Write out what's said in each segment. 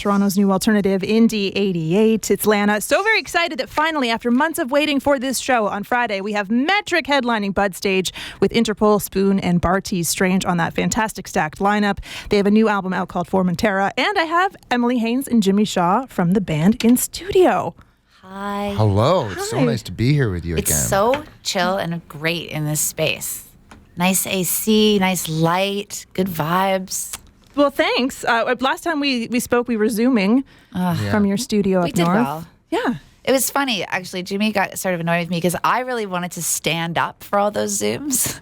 Toronto's new alternative, Indie88. It's Lana. So very excited that finally, after months of waiting for this show on Friday, we have Metric headlining Bud Stage with Interpol, Spoon, and Bartees Strange on that fantastic stacked lineup. They have a new album out called Formentera, and I have Emily Haines and Jimmy Shaw from the band in studio. Hi. Hello. It's so nice to be here with you again. It's so chill and great in this space. Nice AC, nice light, good vibes. Well, thanks. Last time we spoke, we were Zooming from your studio up north. We did well. Yeah. It was funny, actually. Jimmy got sort of annoyed with me because I really wanted to stand up for all those Zooms.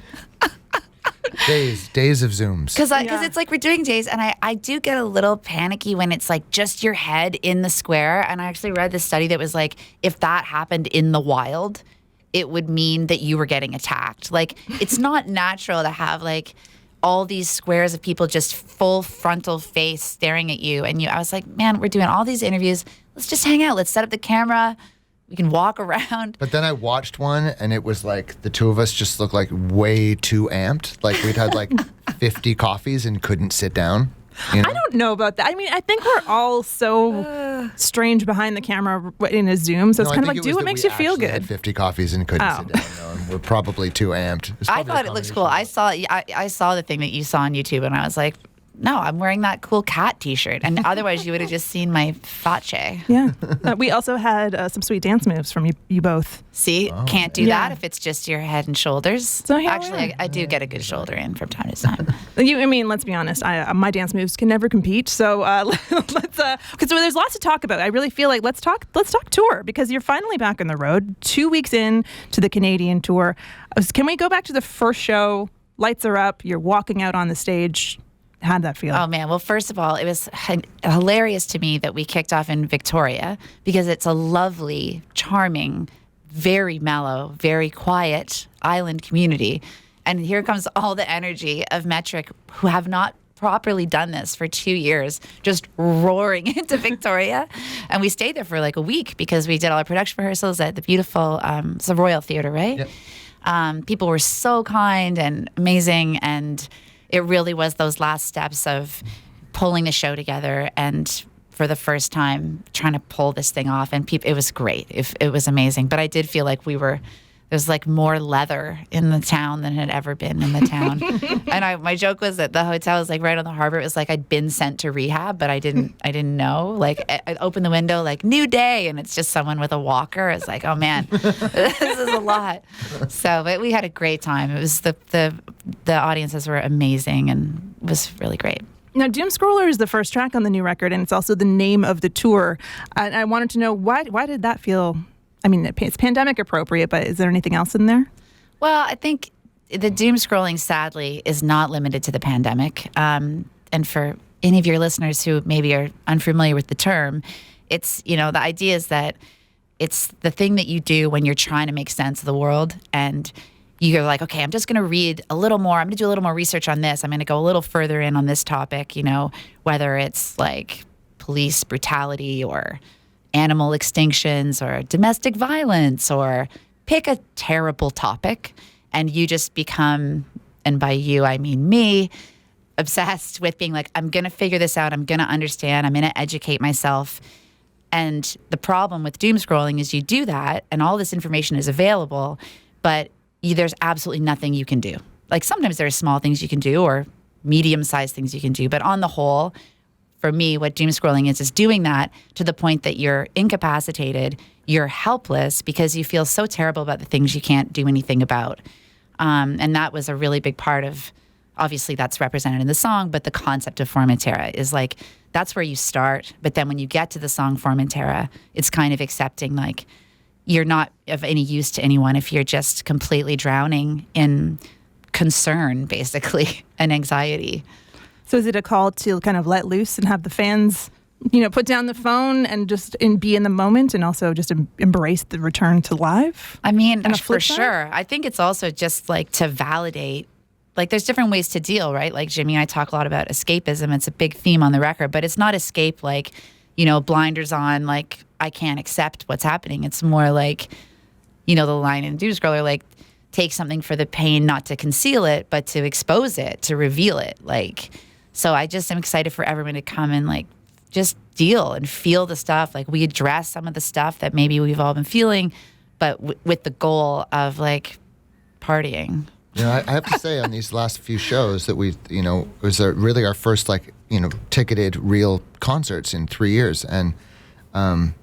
Days of Zooms. Because it's like we're doing days, and I do get a little panicky when it's like just your head in the square. And I actually read this study that was like, if that happened in the wild, it would mean that you were getting attacked. Like, it's not natural to have like all these squares of people just full frontal face staring at you. And I was like, man, we're doing all these interviews. Let's just hang out. Let's set up the camera. We can walk around. But then I watched one, and it was like the two of us just looked like way too amped. Like we'd had like 50 coffees and couldn't sit down. You know? I don't know about that. I mean, I think we're all so strange behind the camera in a Zoom. So it's kind of like, do what makes you feel good. Had 50 coffees and couldn't sit down. No, and we're probably too amped. I thought it looks cool. I saw the thing that you saw on YouTube, and I was like, no, I'm wearing that cool cat T-shirt. And otherwise, you would have just seen my face. Yeah. We also had some sweet dance moves from you both. See? Can't do that if it's just your head and shoulders. So actually, I do get a good shoulder in from time to time. I mean, let's be honest. My dance moves can never compete. So let's. Because there's lots to talk about. I really feel like let's talk tour, because you're finally back on the road. 2 weeks in to the Canadian tour. Can we go back to the first show? Lights are up. You're walking out on the stage. How'd that feel? Oh, man. Well, first of all, it was hilarious to me that we kicked off in Victoria, because it's a lovely, charming, very mellow, very quiet island community. And here comes all the energy of Metric, who have not properly done this for 2 years, just roaring into Victoria. And we stayed there for like a week because we did all our production rehearsals at the beautiful, it's the Royal Theatre, right? Yep. People were so kind and amazing, and it really was those last steps of pulling the show together and for the first time trying to pull this thing off. And it was great. It was amazing. But I did feel like there's like more leather in the town than had ever been in the town. And my joke was that the hotel was like right on the harbor. It was like I'd been sent to rehab, but I didn't know. Like I opened the window, like new day, and it's just someone with a walker. It's like, oh man, this is a lot. So, but we had a great time. It was the audiences were amazing, and it was really great. Now, Doom Scroller is the first track on the new record, and it's also the name of the tour. And I wanted to know why did that feel? I mean, it's pandemic appropriate, but is there anything else in there? Well, I think the doom scrolling, sadly, is not limited to the pandemic. And for any of your listeners who maybe are unfamiliar with the term, it's, the idea is that it's the thing that you do when you're trying to make sense of the world, and you're like, okay, I'm just going to read a little more. I'm going to do a little more research on this. I'm going to go a little further in on this topic, whether it's like police brutality or animal extinctions or domestic violence, or pick a terrible topic, and you just become, and by you I mean me, obsessed with being like, I'm going to figure this out. I'm going to understand. I'm going to educate myself. And the problem with doom scrolling is you do that and all this information is available, but there's absolutely nothing you can do. Like sometimes there are small things you can do or medium-sized things you can do, but on the whole, for me, what doom scrolling is doing that to the point that you're incapacitated, you're helpless because you feel so terrible about the things you can't do anything about. And that was a really big part of, obviously that's represented in the song, but the concept of Formentera is like, that's where you start. But then when you get to the song Formentera, it's kind of accepting like you're not of any use to anyone if you're just completely drowning in concern, basically, and anxiety. So is it a call to kind of let loose and have the fans, put down the phone and just be in the moment, and also just embrace the return to live? I mean, for sure. I think it's also just like to validate, like there's different ways to deal, right? Like Jimmy and I talk a lot about escapism. It's a big theme on the record, but it's not escape like, blinders on, like I can't accept what's happening. It's more like, the line in Doom Scroller, like take something for the pain, not to conceal it, but to expose it, to reveal it. Like, so I just am excited for everyone to come and like just deal and feel the stuff. Like we address some of the stuff that maybe we've all been feeling, but with the goal of like partying. You know, I have to say on these last few shows that we, you know, it was really our first like, you know, ticketed real concerts in 3 years. And on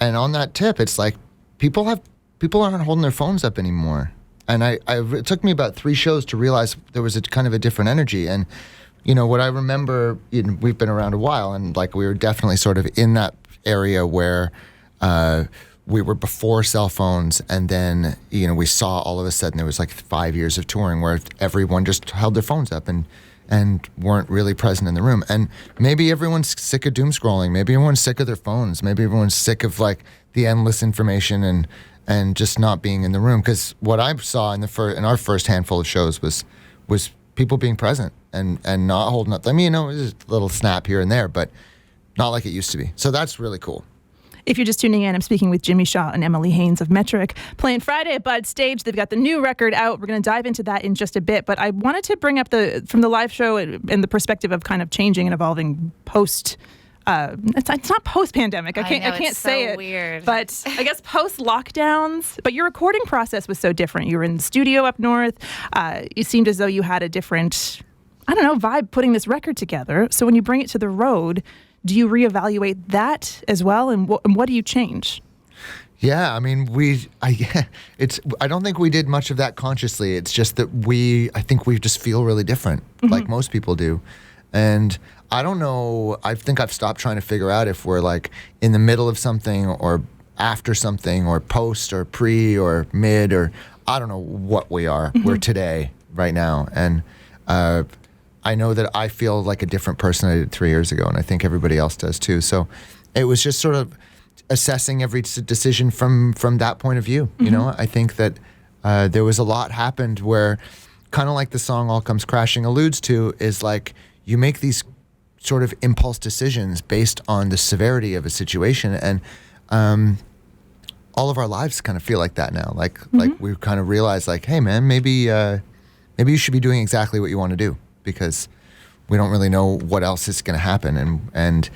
that tip, it's like people aren't holding their phones up anymore. And it took me about 3 shows to realize there was a kind of a different energy. And, you know, what I remember, you know, we've been around a while, and like we were definitely sort of in that area where we were before cell phones, and then, you know, we saw all of a sudden there was like 5 years of touring where everyone just held their phones up and weren't really present in the room. And maybe everyone's sick of doom scrolling. Maybe everyone's sick of their phones. Maybe everyone's sick of like the endless information and just not being in the room. Because what I saw in our first handful of shows was people being present and not holding up. I mean, you know, it was a little snap here and there, but not like it used to be. So that's really cool. If you're just tuning in, I'm speaking with Jimmy Shaw and Emily Haines of Metric, playing Friday at Bud Stage. They've got the new record out. We're going to dive into that in just a bit, but I wanted to bring up from the live show and the perspective of kind of changing and evolving post. It's not post-pandemic. I can't say it. Weird. But I guess post-lockdowns. But your recording process was so different. You were in the studio up north. It seemed as though you had a different, vibe putting this record together. So when you bring it to the road, do you reevaluate that as well? And what do you change? Yeah, I mean, I don't think we did much of that consciously. It's just that I think we just feel really different, like most people do. And I don't know, I think I've stopped trying to figure out if we're like in the middle of something or after something or post or pre or mid, or I don't know what we are. We're today, right now. And I know that I feel like a different person I did 3 years ago, and I think everybody else does too. So it was just sort of assessing every decision from that point of view. You know, I think that there was a lot happened where, kind of like the song All Comes Crashing alludes to, is like you make these sort of impulse decisions based on the severity of a situation, and all of our lives kind of feel like that now. Like we kind of realize, like, hey man, maybe you should be doing exactly what you want to do, because we don't really know what else is going to happen, and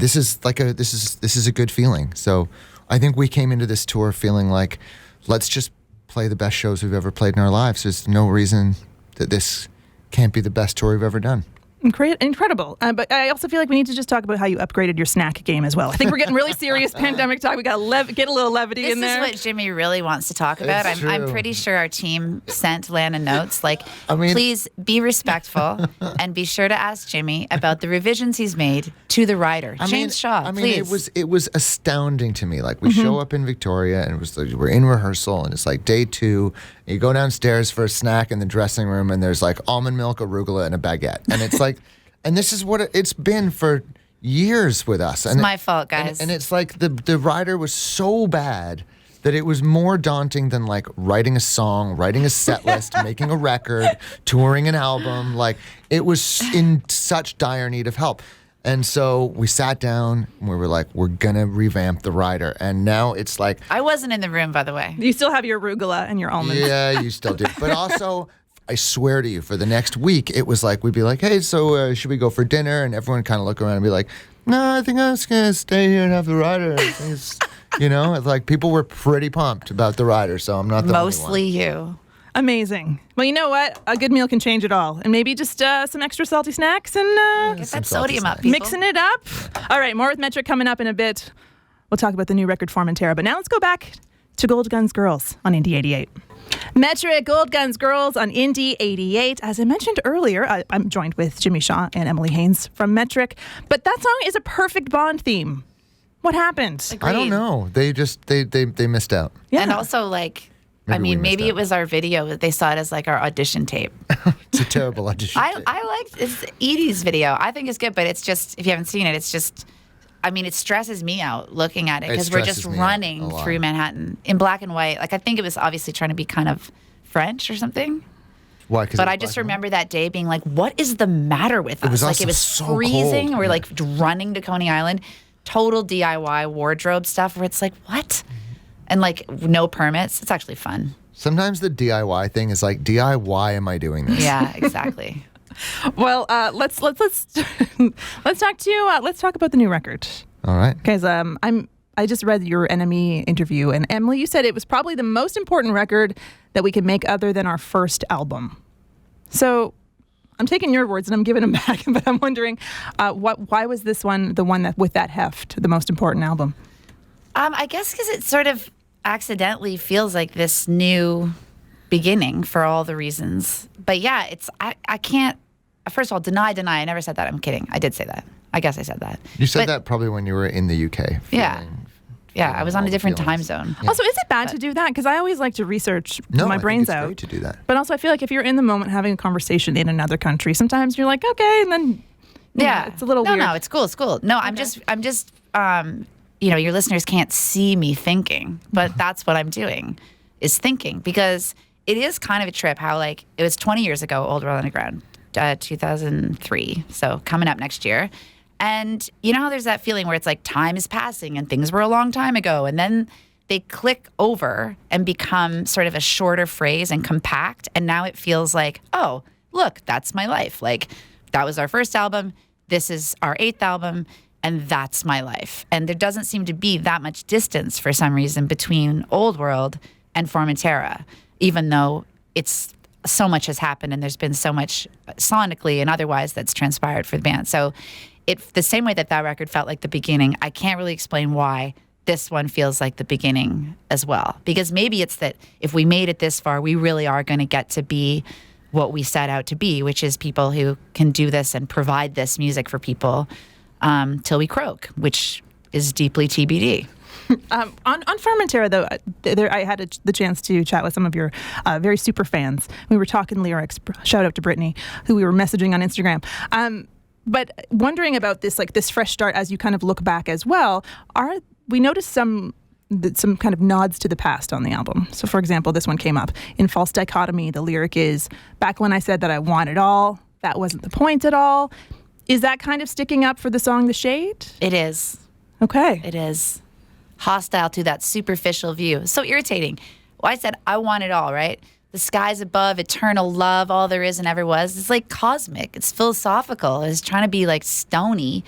this is like this is a good feeling. So I think we came into this tour feeling like, let's just play the best shows we've ever played in our lives. There's no reason that this can't be the best tour we've ever done. Incredible. But I also feel like we need to just talk about how you upgraded your snack game as well. I think we're getting really serious pandemic talk. We got to get a little levity in there. This is what Jimmy really wants to talk about. I'm pretty sure our team sent Lana notes like, please be respectful and be sure to ask Jimmy about the revisions he's made to the rider. James Shaw, please. It was astounding to me. Like, we show up in Victoria, and it was like, we're in rehearsal, and it's like day 2. You go downstairs for a snack in the dressing room, and there's like almond milk, arugula, and a baguette. And it's like, and this is what it's been for years with us. It's my fault, guys. And it's like the rider was so bad that it was more daunting than like writing a song, writing a set list, making a record, touring an album. Like, it was in such dire need of help. And so we sat down and we were like, we're going to revamp the rider. And now it's like... I wasn't in the room, by the way. You still have your arugula and your almonds. Yeah, you still do. But also, I swear to you, for the next week, it was like, we'd be like, hey, so should we go for dinner? And everyone kind of look around and be like, no, I think I'm just going to stay here and have the rider. It's like people were pretty pumped about the rider, so I'm not the Mostly only one. you. Amazing. Well, you know what? A good meal can change it all. And maybe just some extra salty snacks and get that sodium up, people. Mixing it up. All right, more with Metric coming up in a bit. We'll talk about the new record Formentera. But now let's go back to Gold Guns Girls on Indie88. Metric, Gold Guns Girls on Indie88. As I mentioned earlier, I'm joined with Jimmy Shaw and Emily Haines from Metric. But that song is a perfect Bond theme. What happened? Agreed. I don't know. They just, they missed out. Yeah. And also, like... Maybe it was our video that they saw it as like our audition tape. It's a terrible audition tape. I liked it's Edie's video. I think it's good, but it's just, if you haven't seen it, it's just, it stresses me out looking at it because we're just running through Manhattan in black and white. Like, I think it was obviously trying to be kind of French or something. Why? But I just remember that day being like, what is the matter with us? Like, it was so freezing. Cold. We're like running to Coney Island. Total DIY wardrobe stuff where it's like, what? And like no permits. It's actually fun. Sometimes the DIY thing is like, DIY am I doing this? Yeah, exactly. Well, let's talk about the new record. All right. Because I just read your NME interview, and Emily, you said it was probably the most important record that we could make other than our first album. So I'm taking your words and I'm giving them back, but I'm wondering why was this one the one that with that heft, the most important album? I guess because it sort of accidentally feels like this new beginning for all the reasons. But yeah, I can't, first of all, deny. I never said that. I'm kidding. I did say that. I guess I said that. You said that probably when you were in the UK. Yeah, I was on a different time zone. Yeah. Also, is it bad to do that? Because I always like to research my brains out. No, I think it's great to do that. But also, I feel like if you're in the moment having a conversation in another country, sometimes you're like, okay, and then it's a little weird. No, it's cool. No, okay. I'm just your listeners can't see me thinking, but that's what I'm doing, is thinking, because it is kind of a trip how, like, it was 20 years ago, Old World Underground, 2003, so coming up next year. And you know how there's that feeling where it's like time is passing and things were a long time ago, and then they click over and become sort of a shorter phrase and compact, and now it feels like, oh, look, that's my life. Like, that was our first album, this is our 8th album, and that's my life. And there doesn't seem to be that much distance for some reason between Old World and Formentera, even though it's so much has happened and there's been so much sonically and otherwise that's transpired for the band. So the same way that record felt like the beginning, I can't really explain why this one feels like the beginning as well. Because maybe it's that if we made it this far, we really are going to get to be what we set out to be, which is people who can do this and provide this music for people till we croak, which is deeply TBD. On Formentera, though, I had the chance to chat with some of your very super fans. We were talking lyrics. Shout out to Brittany, who we were messaging on Instagram. But wondering about this, like this fresh start, as you kind of look back as well, we noticed some kind of nods to the past on the album. So, for example, this one came up in False Dichotomy. The lyric is, "Back when I said that I want it all, that wasn't the point at all." Is that kind of sticking up for the song "The Shade"? It is. Okay. It is. Hostile to that superficial view. So irritating. Well, I said, I want it all, right? The skies above, eternal love, all there is and ever was. It's like cosmic. It's philosophical. It's trying to be like stony.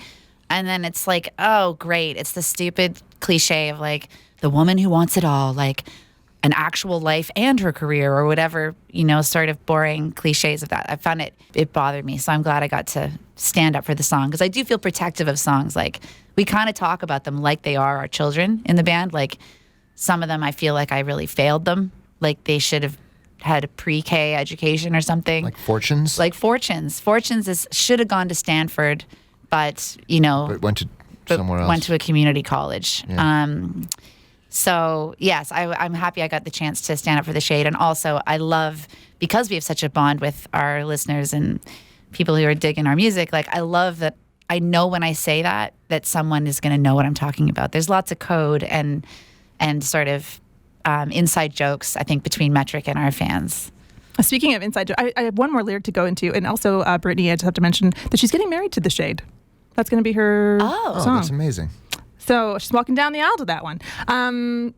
And then it's like, oh, great. It's the stupid cliche of like the woman who wants it all, like an actual life and her career or whatever, sort of boring cliches of that. I found it bothered me. So I'm glad I got to stand up for the song, because I do feel protective of songs. Like, we kind of talk about them like they are our children in the band. Like, some of them I feel like I really failed them. Like, they should have had a pre-K education or something. Like Fortunes? Like Fortunes. Fortunes should have gone to Stanford, but, But went to somewhere else. Went to a community college. Yeah. So, yes, I'm happy I got the chance to stand up for The Shade. And also, I love, because we have such a bond with our listeners and people who are digging our music, like, I love that I know when I say that someone is going to know what I'm talking about. There's lots of code and sort of inside jokes, I think, between Metric and our fans. Speaking of inside jokes, I have one more lyric to go into. And also, Brittany, I just have to mention that she's getting married to The Shade. That's going to be her song. Oh, that's amazing. So she's walking down the aisle to that one,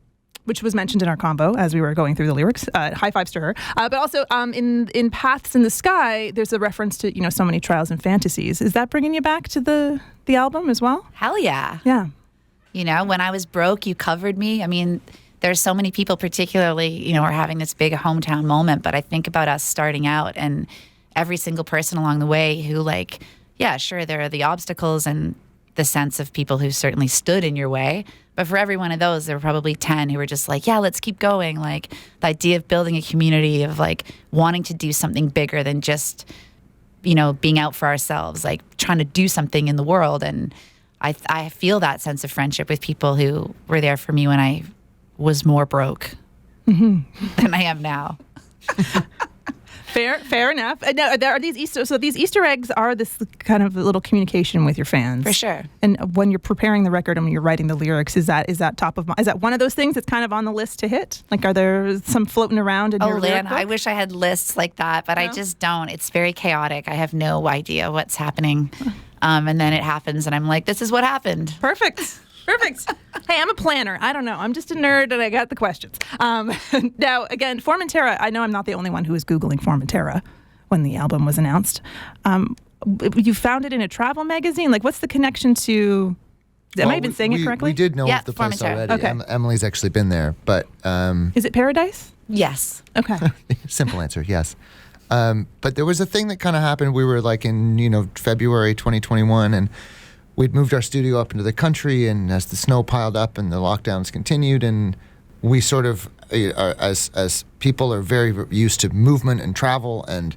which was mentioned in our convo as we were going through the lyrics. High fives to her. But also in Paths in the Sky, there's a reference to, so many trials and fantasies. Is that bringing you back to the album as well? Hell yeah. Yeah. When I was broke, you covered me. I mean, there's so many people particularly, are having this big hometown moment. But I think about us starting out and every single person along the way who, like, yeah, sure, there are the obstacles and the sense of people who certainly stood in your way. But for every one of those, there were probably 10 who were just like, yeah, let's keep going. Like, the idea of building a community, of like wanting to do something bigger than just, being out for ourselves, like trying to do something in the world. And I feel that sense of friendship with people who were there for me when I was more broke than I am now. Fair enough. Now, there are these Easter eggs are this kind of little communication with your fans. For sure. And when you're preparing the record and when you're writing the lyrics, is that top of mind? Is that one of those things that's kind of on the list to hit? Like, are there some floating around in your lyric book? I wish I had lists like that, but no? I just don't. It's very chaotic. I have no idea what's happening. And then it happens and I'm like, this is what happened. Perfect. Hey, I'm a planner. I don't know. I'm just a nerd and I got the questions. Now, again, Formentera, I know I'm not the only one who is Googling Formentera. when the album was announced. You found it in a travel magazine. Like, what's the connection to? Am I even saying it correctly? We did know Yeah, of the place Formentera. already. Okay. Emily's actually been there, but Is it Paradise? Yes. Okay. simple answer, yes. But there was a thing that kind of happened. We were like in February 2021, and we'd moved our studio up into the country. And as the snow piled up and the lockdowns continued, and we sort of, as people are very used to movement and travel and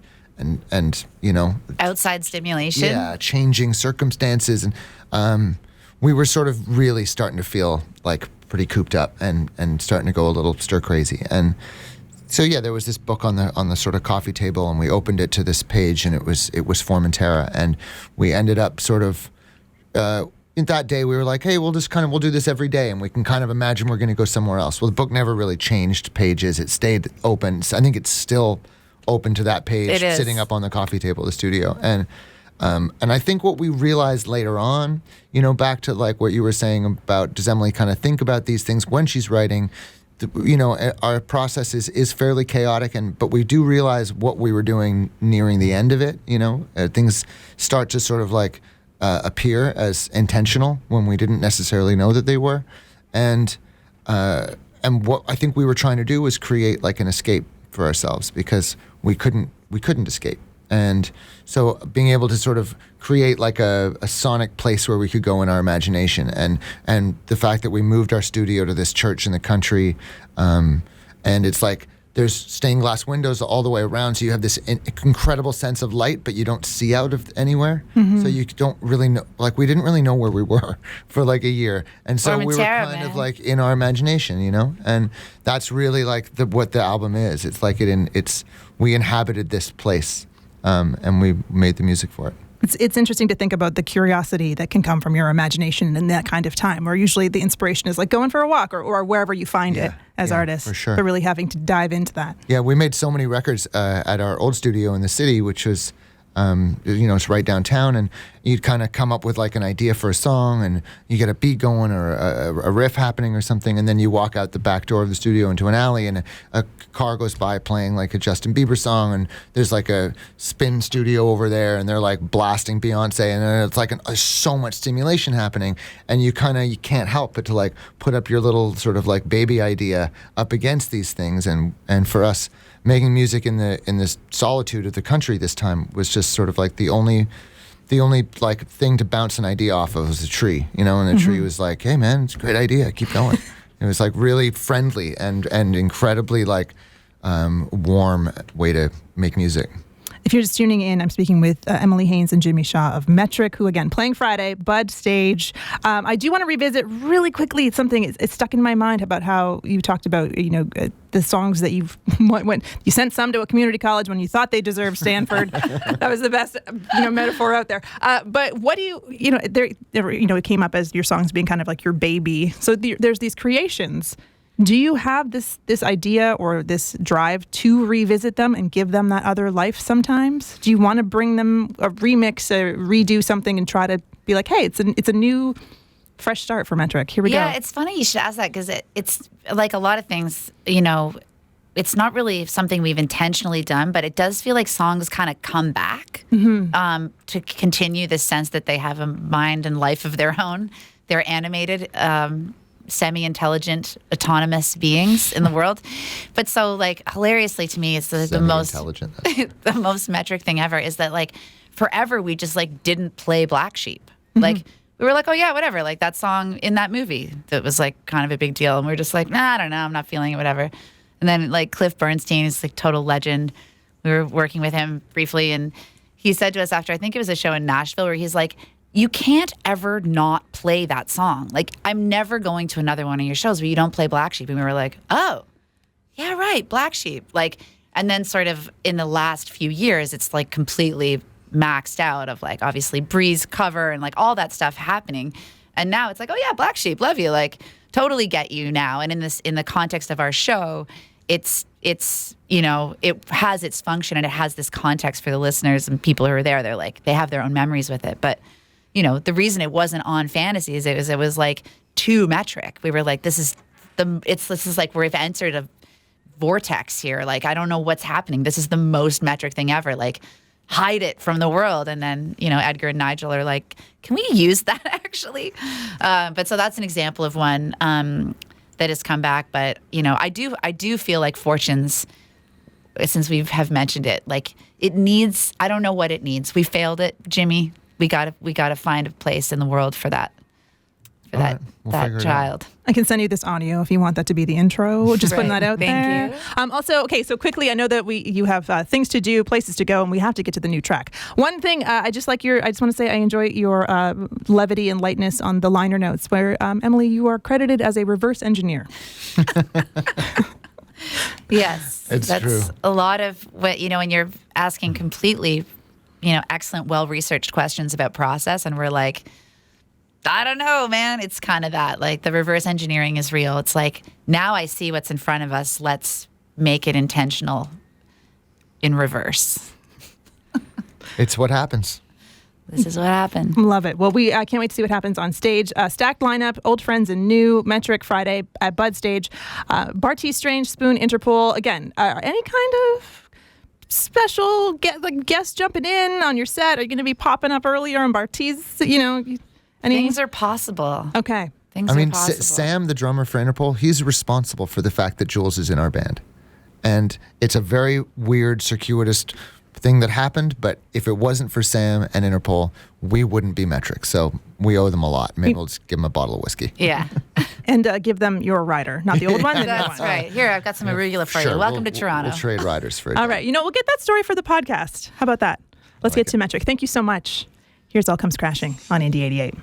Outside stimulation. yeah, changing circumstances, and we were sort of really starting to feel like pretty cooped up and starting to go a little stir crazy. And so yeah, there was this book on the sort of coffee table, and we opened it to this page, and it was Formentera, and we ended up sort of in that day we were like, hey, we'll do this every day, and we can kind of imagine we're going to go somewhere else. Well, the book never really changed pages; it stayed open. So I think it's still open to that page, It is. sitting up on the coffee table of the studio, and I think what we realized later on, back to like what you were saying about, does Emily kind of think about these things when she's writing? Our process is fairly chaotic, but we do realize what we were doing nearing the end of it. Things start to sort of like appear as intentional when we didn't necessarily know that they were, and what I think we were trying to do was create like an escape for ourselves, because we couldn't escape. And so being able to sort of create like a sonic place where we could go in our imagination, and the fact that we moved our studio to this church in the country, and it's like there's stained glass windows all the way around, so you have this incredible sense of light, but you don't see out of anywhere. So you don't really know, like we didn't really know where we were for like a year, and so we were Formentera, kind of man. like in our imagination, and that's really like what the album is. It's like we inhabited this place. And we made the music for it. It's interesting to think about the curiosity that can come from your imagination in that kind of time, where usually the inspiration is like going for a walk or wherever you find it as artists. For sure. But really having to dive into that. Yeah, we made so many records at our old studio in the city, which was, it's right downtown, and you'd kind of come up with like an idea for a song, and you get a beat going or a riff happening or something, and then you walk out the back door of the studio into an alley, and a car goes by playing like a Justin Bieber song, and there's like a spin studio over there, and they're like blasting Beyonce, and it's like so much stimulation happening, and you can't help but to like put up your little sort of like baby idea up against these things, and for us, making music in this solitude of the country this time was just sort of like the only like thing to bounce an idea off of was a tree, and the tree was like, hey man, it's a great idea, keep going. It was like really friendly and incredibly like warm way to make music. If you're just tuning in, I'm speaking with Emily Haines and Jimmy Shaw of Metric, who again playing Friday, Bud Stage. I do want to revisit really quickly. It's something it's stuck in my mind about how you talked about the songs that you've when you sent some to a community college when you thought they deserved Stanford. That was the best metaphor out there. But what do you it came up as your songs being kind of like your baby. So there's these creations. Do you have this idea or this drive to revisit them and give them that other life sometimes? Do you want to bring them a remix, redo something, and try to be like, hey, it's a new, fresh start for Metric. Here we go. Yeah, it's funny you should ask that, because it's like a lot of things, it's not really something we've intentionally done, but it does feel like songs kind of come back to continue the sense that they have a mind and life of their own. They're animated, semi-intelligent, autonomous beings in the world. But so, like, hilariously to me, it's the most intelligent. the most Metric thing ever is that, like, forever we just like didn't play Black Sheep. Like, we were like, oh yeah, whatever. Like that song in that movie that was like kind of a big deal, and we were just like, nah, I don't know, I'm not feeling it, whatever. And then like Cliff Bernstein is like total legend. We were working with him briefly, and he said to us after, I think it was a show in Nashville, where he's like, you can't ever not play that song. Like, I'm never going to another one of your shows where you don't play Black Sheep. And we were like, oh, yeah, right, Black Sheep. Like, and then sort of in the last few years, it's like completely maxed out of like obviously Bree's cover and like all that stuff happening. And now it's like, oh yeah, Black Sheep, love you. Like, totally get you now. And in the context of our show, it's it has its function, and it has this context for the listeners and people who are there. They're like, they have their own memories with it. But the reason it wasn't on Fantasies, it was like too Metric. We were like, this is like we've entered a vortex here. Like, I don't know what's happening. This is the most metric thing ever. Like, hide it from the world. And then, Edgar and Nigel are like, can we use that actually? But so that's an example of one that has come back. But, I do feel like Fortunes, since we have mentioned it, like it needs, I don't know what it needs. We failed it, Jimmy. We gotta find a place in the world for that. That child. I can send you this audio if you want that to be the intro. Just putting that out there. Thank you. Also, okay, so quickly, I know that you have things to do, places to go, and we have to get to the new track. One thing, I just want to say I enjoy your levity and lightness on the liner notes, where Emily, you are credited as a reverse engineer. Yes, that's true. A lot of what when you're asking completely, excellent, well-researched questions about process, and we're like, I don't know, man. It's kind of that. Like, the reverse engineering is real. It's like, now I see what's in front of us. Let's make it intentional in reverse. It's what happens. This is what happened. Love it. Well, I can't wait to see what happens on stage. Stacked lineup, old friends and new, Metric Friday at Bud Stage, Bartees Strange, Spoon, Interpol. Again, any kind of special guests jumping in on your set? Are you going to be popping up earlier on Bartees? Things are possible. Okay. Things are possible. Sam, the drummer for Interpol, he's responsible for the fact that Jules is in our band. And it's a very weird, circuitous thing that happened, but if it wasn't for Sam and Interpol, we wouldn't be Metric. So we owe them a lot. Maybe we'll just give them a bottle of whiskey. Yeah. And give them your rider, not the old one. That's right. Here, I've got some arugula for you. Welcome to Toronto. We'll trade riders for it. All right. We'll get that story for the podcast. How about that? Let's get to Metric. Thank you so much. Here's All Comes Crashing on Indie88.